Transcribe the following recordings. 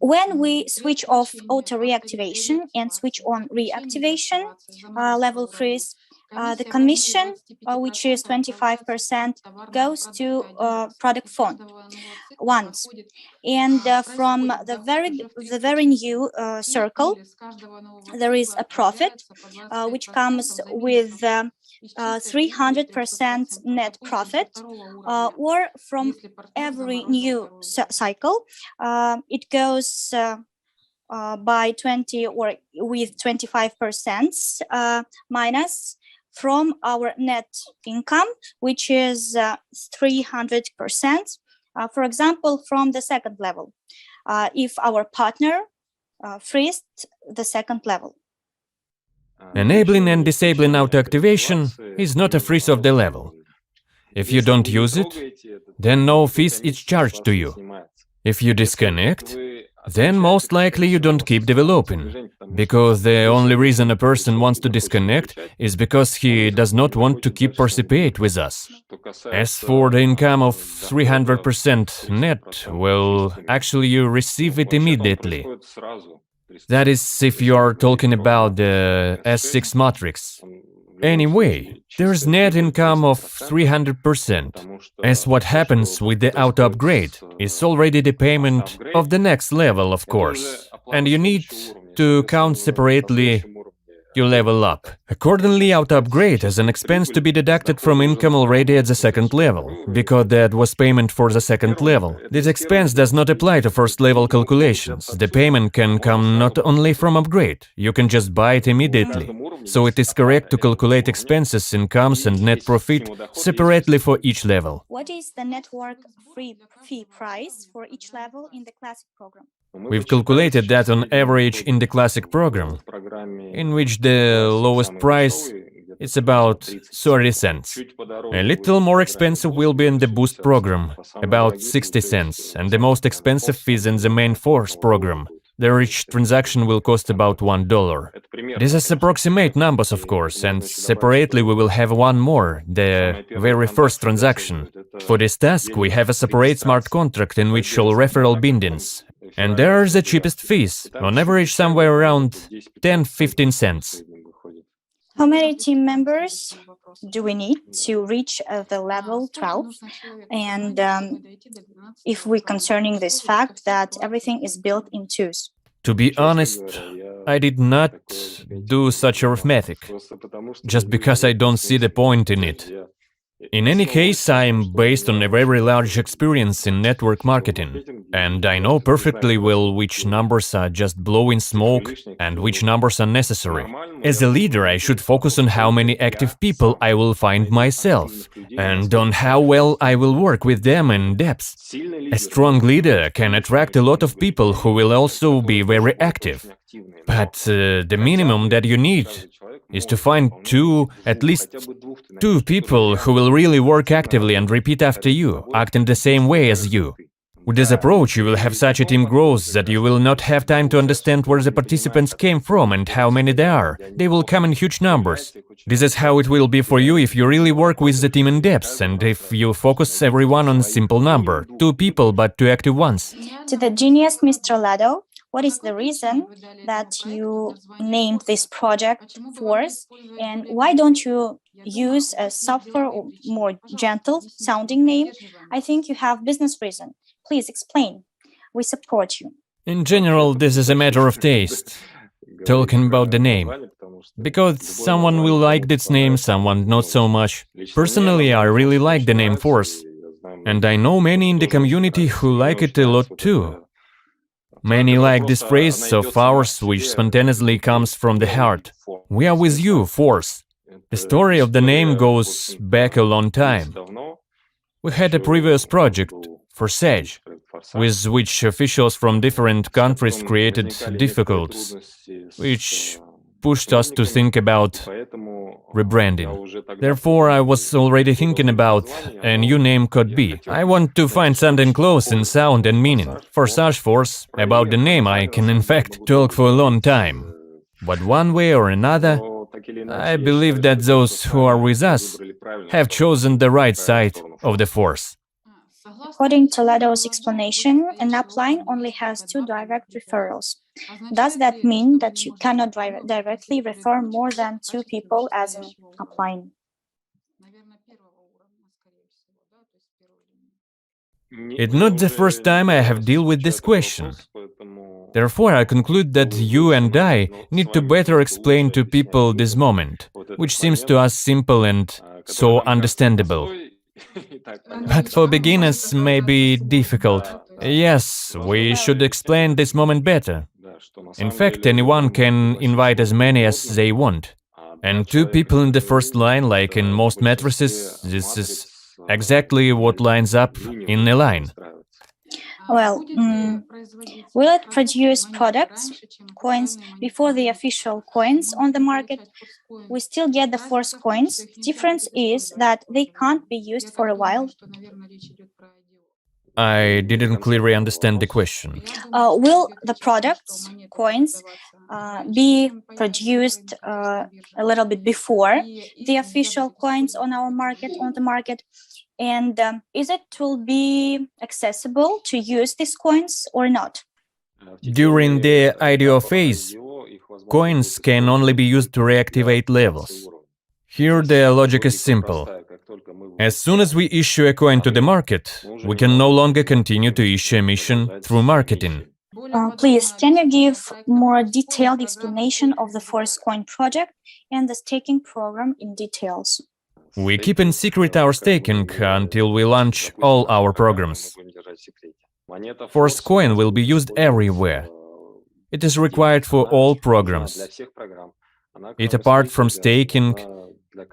When we switch off auto reactivation and switch on reactivation, level freeze, the commission, which is 25%, goes to product fund once. And from the very new circle, there is a profit which comes with 300% net profit, or from every new cycle, it goes by 20 or with 25% minus from our net income, which is 300%. For example, from the second level, if our partner freezed the second level. Enabling and disabling auto-activation is not a freeze of the level. If you don't use it, then no fees is charged to you. If you disconnect, then most likely you don't keep developing, because the only reason a person wants to disconnect is because he does not want to keep participate with us. As for the income of 300% net, well, actually you receive it immediately. That is if you are talking about the S6 matrix. Anyway, there's net income of 300%, as what happens with the auto-upgrade is already the payment of the next level, of course, and you need to count separately you level up. Accordingly, auto-upgrade has an expense to be deducted from income already at the second level, because that was payment for the second level. This expense does not apply to first level calculations. The payment can come not only from upgrade, you can just buy it immediately. So it is correct to calculate expenses, incomes and net profit separately for each level. What is the network fee price for each level in the classic program? We've calculated that on average in the classic program, in which the lowest price is about 30 cents. A little more expensive will be in the boost program, about 60 cents, and the most expensive is in the main force program. The each transaction will cost about $1. This is approximate numbers, of course, and separately we will have one more, the very first transaction. For this task, we have a separate smart contract in which show referral bindings. And there are the cheapest fees, on average somewhere around 10-15 cents. How many team members do we need to reach the level 12? And if we're concerning this fact that everything is built in twos? To be honest, I did not do such arithmetic, just because I don't see the point in it. In any case, I am based on a very large experience in network marketing, and I know perfectly well which numbers are just blowing smoke and which numbers are necessary. As a leader, I should focus on how many active people I will find myself, and on how well I will work with them in depth. A strong leader can attract a lot of people who will also be very active. But the minimum that you need is to find at least two people who will really work actively and repeat after you, act in the same way as you. With this approach, you will have such a team growth that you will not have time to understand where the participants came from and how many there are. They will come in huge numbers. This is how it will be for you if you really work with the team in depth and if you focus everyone on a simple number, 2 people but 2 active ones. To the genius Mr. Lado, what is the reason that you named this project Force, and why don't you use a softer or more gentle sounding name? I think you have business reason. Please explain. We support you. In general, this is a matter of taste. Talking about the name. Because someone will like this name, someone not so much. Personally, I really like the name Force. And I know many in the community who like it a lot too. Many like this phrase of ours, which spontaneously comes from the heart. We are with you, Force. The story of the name goes back a long time. We had a previous project, forsage, with which officials from different countries created difficulties, which pushed us to think about rebranding. Therefore, I was already thinking about a new name could be. I want to find something close in sound and meaning. Forsage.force, about the name I can in fact talk for a long time. But one way or another, I believe that those who are with us have chosen the right side of the force. According to Lado's explanation, an upline only has 2 direct referrals. Does that mean that you cannot directly refer more than 2 people as an upline? It's not the first time I have dealt with this question. Therefore, I conclude that you and I need to better explain to people this moment, which seems to us simple and so understandable. But for beginners, may be difficult. Yes, we should explain this moment better. In fact, anyone can invite as many as they want. And 2 people in the first line, like in most matrices, this is exactly what lines up in a line. Well, will it produce products, coins, before the official coins on the market? We still get the force coins. The difference is that they can't be used for a while. I didn't clearly understand the question. Will the products, coins, be produced a little bit before the official coins on the market? And is it will be accessible to use these coins or not? During the IDO phase, coins can only be used to reactivate levels. Here the logic is simple. As soon as we issue a coin to the market, we can no longer continue to issue emission through marketing. Please, can you give more detailed explanation of the Force Coin project and the staking program in details? We keep in secret our staking until we launch all our programs. Force Coin will be used everywhere. It is required for all programs. It, apart from staking,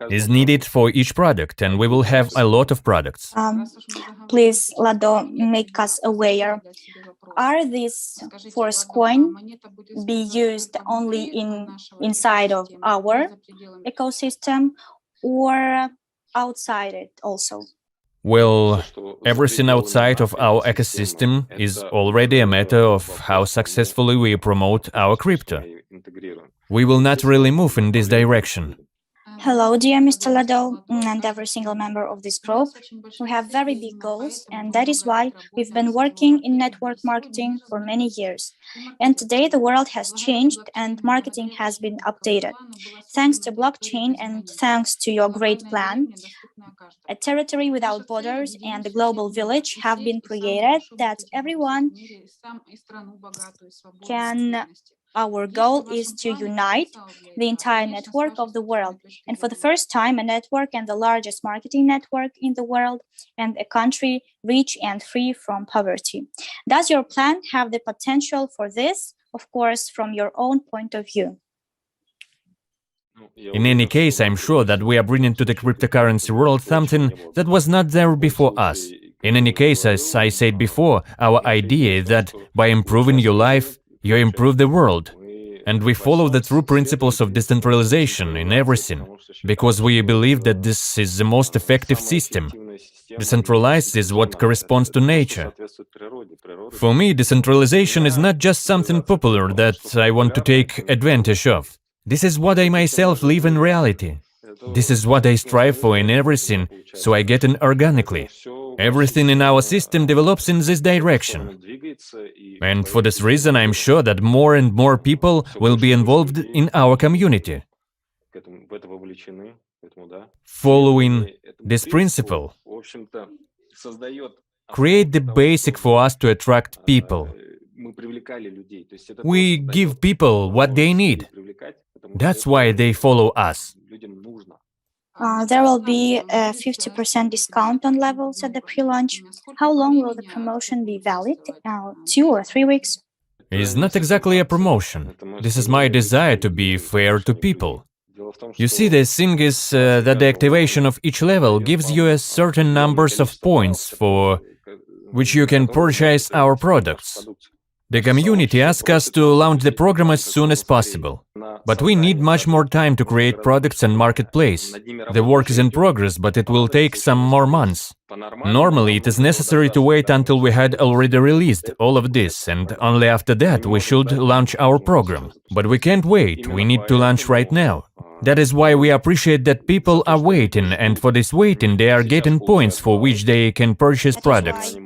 is needed for each product, and we will have a lot of products. Please, Lado, make us aware. Are these Force Coin be used only inside of our ecosystem or outside it also? Well, everything outside of our ecosystem is already a matter of how successfully we promote our crypto. We will not really move in this direction. Hello, dear Mr. Lado, and every single member of this group. We have very big goals, and that is why we've been working in network marketing for many years. And today the world has changed and marketing has been updated. Thanks to blockchain and thanks to your great plan, a territory without borders and a global village have been created that everyone can. Our goal is to unite the entire network of the world, and for the first time, a network and the largest marketing network in the world, and a country rich and free from poverty. Does your plan have the potential for this? Of course, from your own point of view. In any case, I'm sure that we are bringing to the cryptocurrency world something that was not there before us. In any case, as I said before, our idea is that by improving your life, you improve the world. And we follow the true principles of decentralization in everything, because we believe that this is the most effective system. Decentralized is what corresponds to nature. For me, decentralization is not just something popular that I want to take advantage of. This is what I myself live in reality. This is what I strive for in everything, so I get in organically. Everything in our system develops in this direction. And for this reason, I'm sure that more and more people will be involved in our community. Following this principle, create the basic for us to attract people. We give people what they need. That's why they follow us. There will be a 50% discount on levels at the pre-launch. How long will the promotion be valid? 2 or 3 weeks? It's not exactly a promotion. This is my desire to be fair to people. You see, the thing is that the activation of each level gives you a certain numbers of points for which you can purchase our products. The community asks us to launch the program as soon as possible. But we need much more time to create products and marketplace. The work is in progress, but it will take some more months. Normally, it is necessary to wait until we had already released all of this, and only after that we should launch our program. But we can't wait, we need to launch right now. That is why we appreciate that people are waiting, and for this waiting they are getting points for which they can purchase products.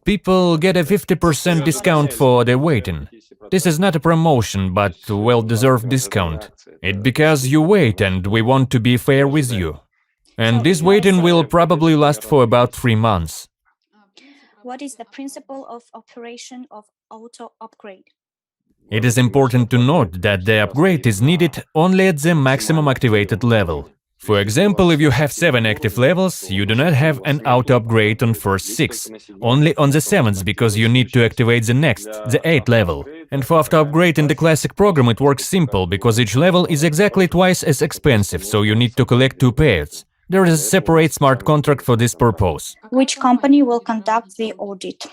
People get a 50% discount for their waiting. This is not a promotion, but a well-deserved discount. It's because you wait and we want to be fair with you. And this waiting will probably last for about 3 months. What is the principle of operation of auto upgrade? It is important to note that the upgrade is needed only at the maximum activated level. For example, if you have 7 active levels, you do not have an auto-upgrade on first 6, only on the 7th, because you need to activate the next, the 8th level. And for auto-upgrade in the classic program it works simple, because each level is exactly twice as expensive, so you need to collect 2 pairs. There is a separate smart contract for this purpose. Which company will conduct the audit?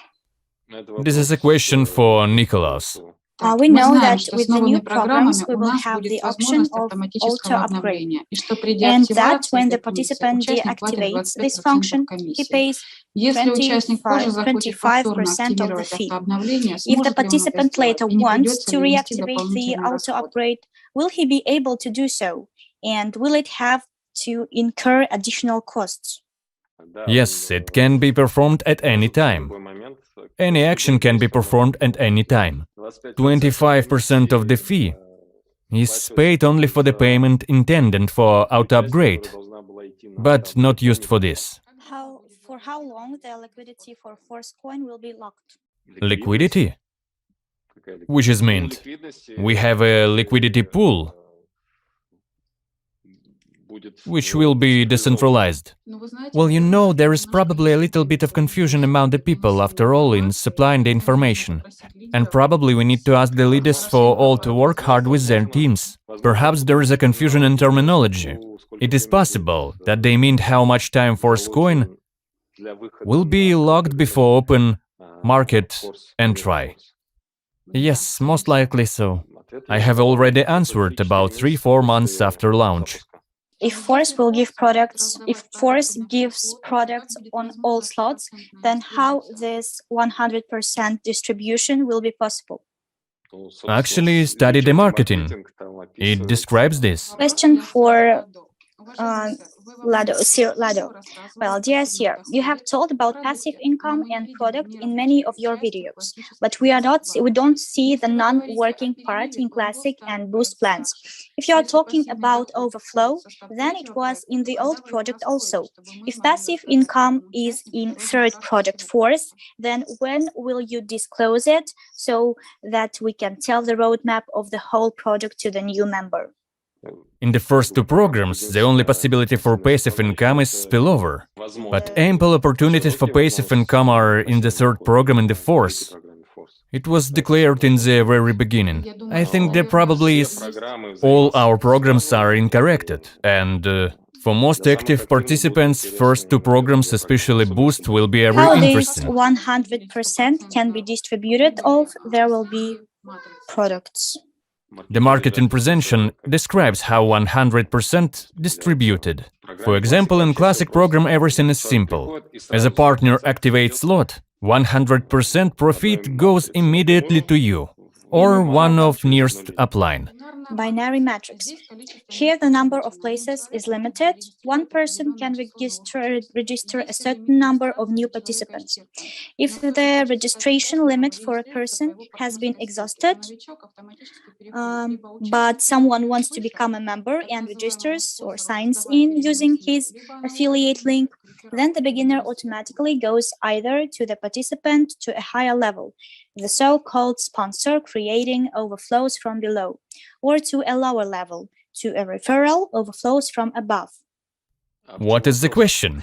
This is a question for Nicholas. We know that with the new programs we will have the option of auto-upgrade, and that when the participant deactivates this function, he pays 25% of the fee. If the participant later wants to reactivate the auto-upgrade, will he be able to do so? And will it have to incur additional costs? Yes, it can be performed at any time. Any action can be performed at any time. 25% of the fee is paid only for the payment intended for auto-upgrade, but not used for this. For how long the liquidity for Force coin will be locked? Liquidity? Which is meant? We have a liquidity pool, which will be decentralized. Well, you know, there is probably a little bit of confusion among the people, after all, in supplying the information. And probably we need to ask the leaders for all to work hard with their teams. Perhaps there is a confusion in terminology. It is possible that they mean how much time Force coin will be locked before open market entry. Yes, most likely so. I have already answered about 3-4 months after launch. If Force gives products on all slots, then how this 100% distribution will be possible? Actually, study the marketing. It describes this. Question for Lado. Well, dear Sir, you have told about passive income and product in many of your videos, but we don't see the non-working part in classic and boost plans. If you are talking about overflow, then it was in the old project also. If passive income is in third project Force, then when will you disclose it so that we can tell the roadmap of the whole project to the new member? In the first 2 programs, the only possibility for passive income is spillover. But ample opportunities for passive income are in the 3rd program in the Force. It was declared in the very beginning. I think there probably is. All our programs are incorrected, and for most active participants, first 2 programs, especially Boost, will be very interesting. How this 100% can be distributed of there will be products? The marketing presentation describes how 100% distributed. For example, in classic program everything is simple. As a partner activates slot, 100% profit goes immediately to you, or one of nearest upline. Binary matrix. Here the number of places is limited. One person can register a certain number of new participants. If the registration limit for a person has been exhausted, but someone wants to become a member and registers or signs in using his affiliate link, then the beginner automatically goes either to the participant to a higher level, the so-called sponsor creating overflows from below, or to a lower level, to a referral overflows from above. What is the question?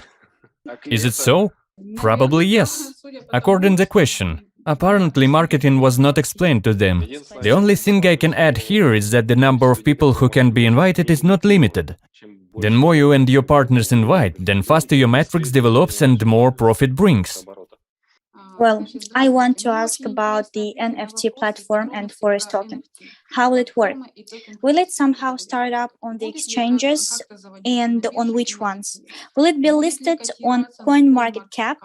Is it so? Probably yes. According to the question, apparently marketing was not explained to them. The only thing I can add here is that the number of people who can be invited is not limited. The more you and your partners invite, then faster your matrix develops and more profit brings. Well, I want to ask about the NFT platform and Forest token. How will it work? Will it somehow start up on the exchanges, and on which ones? Will it be listed on CoinMarketCap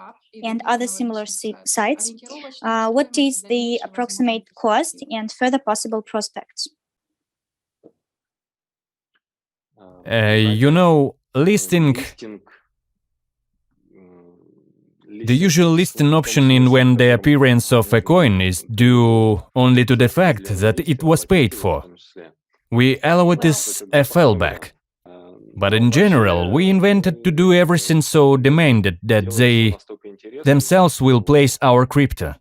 and other similar sites? What is the approximate cost and further possible prospects? The usual listing option in when the appearance of a coin is due only to the fact that it was paid for. We allow it as a fallback. But in general, we invented to do everything so demanded that they themselves will place our crypto.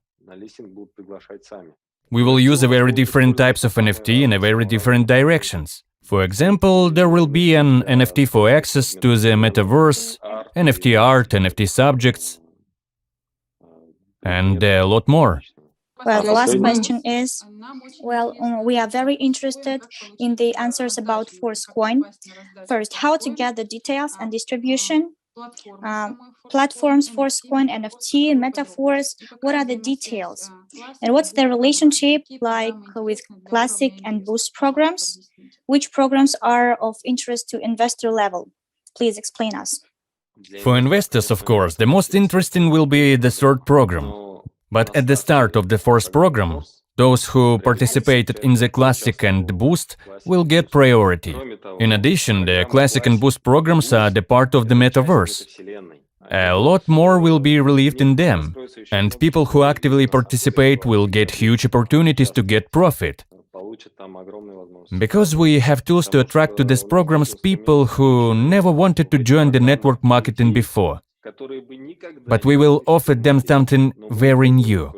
We will use a very different types of NFT in a very different directions. For example, there will be an NFT for access to the metaverse, NFT art, NFT subjects, and a lot more. Well, the last question is, we are very interested in the answers about Force Coin. First, how to get the details and distribution, platforms, Force Coin, NFT, Metaforce, what are the details? And what's the relationship like with Classic and Boost programs? Which programs are of interest to investor level? Please explain us. For investors, of course, the most interesting will be the third program. But at the start of the fourth program, those who participated in the Classic and Boost will get priority. In addition, the Classic and Boost programs are the part of the metaverse. A lot more will be relieved in them, and people who actively participate will get huge opportunities to get profit. Because we have tools to attract to these programs people who never wanted to join the network marketing before. But we will offer them something very new.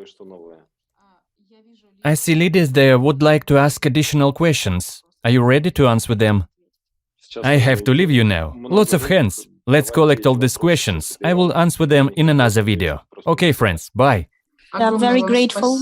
I see leaders there would like to ask additional questions. Are you ready to answer them? I have to leave you now. Lots of hands. Let's collect all these questions. I will answer them in another video. Okay, friends, bye. We are very grateful.